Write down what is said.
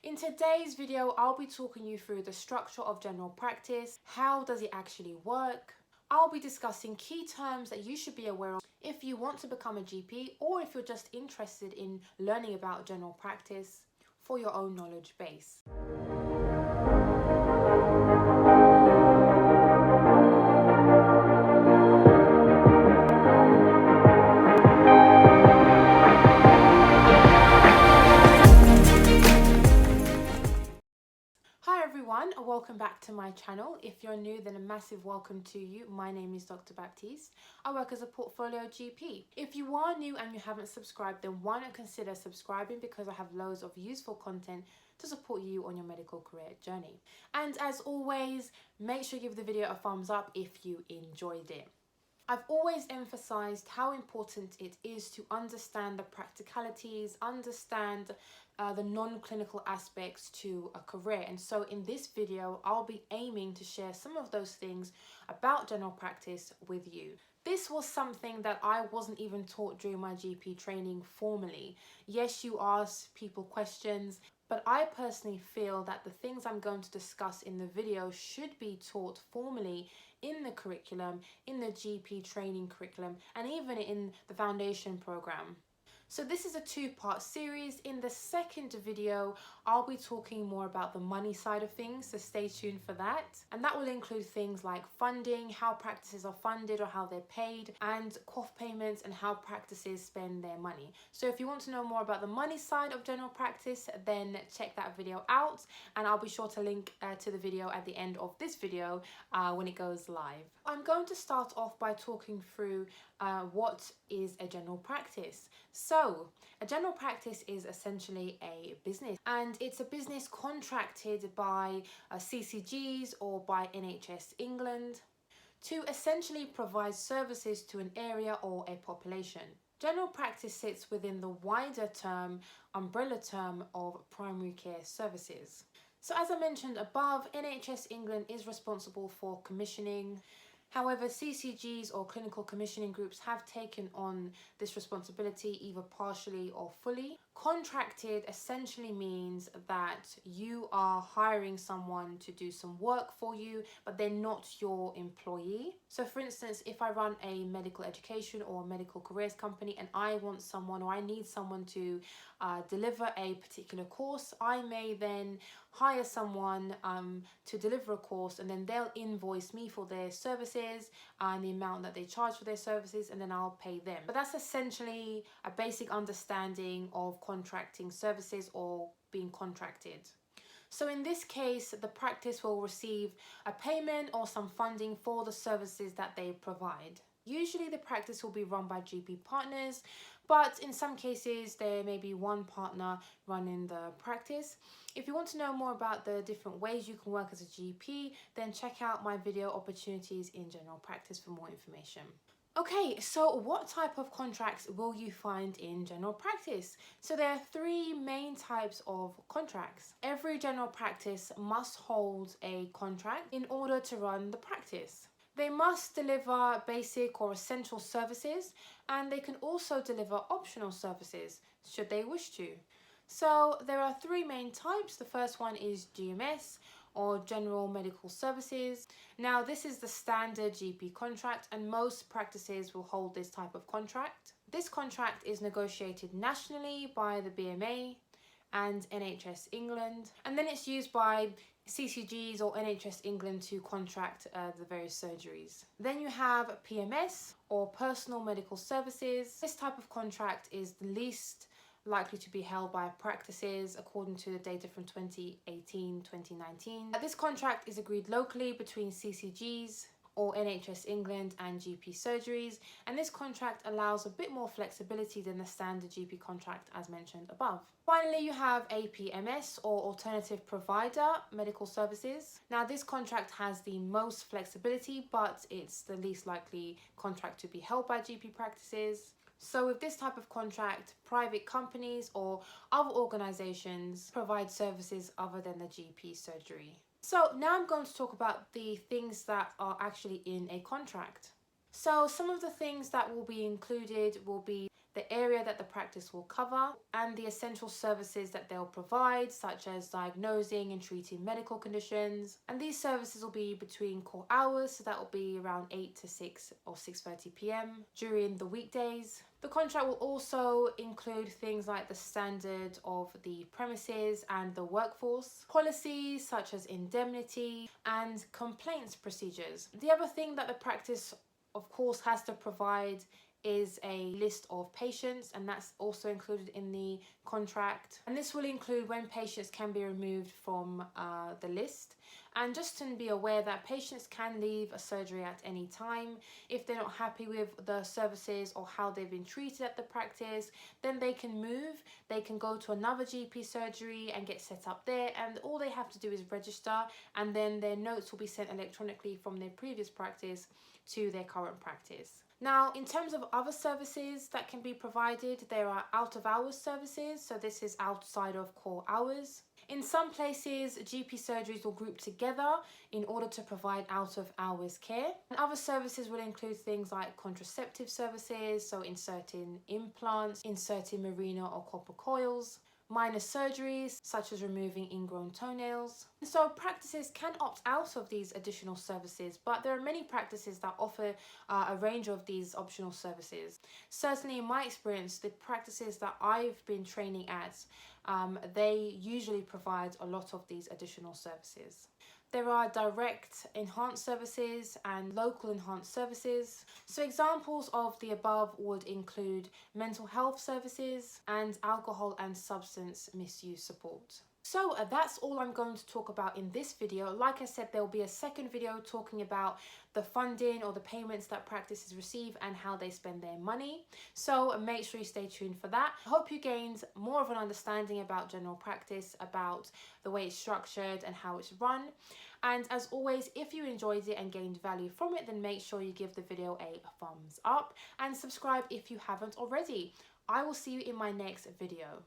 In today's video, I'll be talking you through the structure of general practice. How does it actually work? I'll be discussing key terms that you should be aware of if you want to become a GP or if you're just interested in learning about general practice for your own knowledge base. Hi everyone, welcome back to my channel. If you're new, then a massive welcome to you. My name is Dr. Baptiste. I work as a portfolio GP. If you are new and you haven't subscribed, then why not consider subscribing, because I have loads of useful content to support you on your medical career journey. And as always, make sure you give the video a thumbs up if you enjoyed it. I've always emphasized how important it is to understand the practicalities, understand the non-clinical aspects to a career. And so in this video, I'll be aiming to share some of those things about general practice with you. This was something that I wasn't even taught during my GP training formally. Yes, you ask people questions, but I personally feel that the things I'm going to discuss in the video should be taught formally in the curriculum, in the GP training curriculum, and even in the foundation program. So this is a two-part series. In the second video, I'll be talking more about the money side of things, so stay tuned for that. And that will include things like funding, how practices are funded or how they're paid, and cough payments and how practices spend their money. So if you want to know more about the money side of general practice, then check that video out, and I'll be sure to link to the video at the end of this video when it goes live. I'm going to start off by talking through what is a general practice. So a general practice is essentially a business, and it's a business contracted by CCGs or by NHS England to essentially provide services to an area or a population. General practice sits within the wider umbrella term of primary care services. So as I mentioned above, NHS England is responsible for commissioning. However, CCGs or clinical commissioning groups have taken on this responsibility either partially or fully. Contracted essentially means that you are hiring someone to do some work for you, but they're not your employee. So for instance, if I run a medical education or a medical careers company and I want someone, or I need someone to deliver a particular course, I may then hire someone to deliver a course, and then they'll invoice me for their services and the amount that they charge for their services, and then I'll pay them. But that's essentially a basic understanding of contracting services or being contracted. So in this case, the practice will receive a payment or some funding for the services that they provide. Usually the practice will be run by GP partners, but in some cases there may be one partner running the practice. If you want to know more about the different ways you can work as a GP, then check out my video opportunities in general practice for more information. Okay, so what type of contracts will you find in general practice? So there are three main types of contracts. Every general practice must hold a contract in order to run the practice. They must deliver basic or essential services, and they can also deliver optional services should they wish to. So there are three main types. The first one is GMS, or General Medical Services. Now this is the standard GP contract, and most practices will hold this type of contract. This contract is negotiated nationally by the BMA and NHS England, and then it's used by CCGs or NHS England to contract the various surgeries. Then you have PMS, or Personal Medical Services. This type of contract is the least likely to be held by practices according to the data from 2018-2019. This contract is agreed locally between CCGs or NHS England and GP surgeries, and this contract allows a bit more flexibility than the standard GP contract as mentioned above. Finally, you have APMS, or Alternative Provider Medical Services. Now this contract has the most flexibility, but it's the least likely contract to be held by GP practices. So with this type of contract, private companies or other organizations provide services other than the GP surgery. So now I'm going to talk about the things that are actually in a contract. So some of the things that will be included will be the area that the practice will cover, and the essential services that they'll provide, such as diagnosing and treating medical conditions. And these services will be between core hours, so that will be around 8 to 6 or 6:30 p.m. during the weekdays. The contract will also include things like the standard of the premises and the workforce, policies such as indemnity and complaints procedures. The other thing that the practice, of course, has to provide is a list of patients, and that's also included in the contract. And this will include when patients can be removed from the list. And just to be aware that patients can leave a surgery at any time. If they're not happy with the services or how they've been treated at the practice, then they can move. They can go to another GP surgery and get set up there, and all they have to do is register, and then their notes will be sent electronically from their previous practice to their current practice. Now, in terms of other services that can be provided, there are out-of-hours services. So this is outside of core hours. In some places, GP surgeries will group together in order to provide out-of-hours care. And other services will include things like contraceptive services, so inserting implants, inserting Mirena or copper coils, minor surgeries such as removing ingrown toenails. And so practices can opt out of these additional services, but there are many practices that offer a range of these optional services. Certainly in my experience, the practices that I've been training at, they usually provide a lot of these additional services. There are direct enhanced services and local enhanced services. So examples of the above would include mental health services and alcohol and substance misuse support. So that's all I'm going to talk about in this video. Like I said, there will be a second video talking about the funding or the payments that practices receive and how they spend their money. So make sure you stay tuned for that. I hope you gained more of an understanding about general practice, about the way it's structured and how it's run. And as always, if you enjoyed it and gained value from it, then make sure you give the video a thumbs up and subscribe if you haven't already. I will see you in my next video.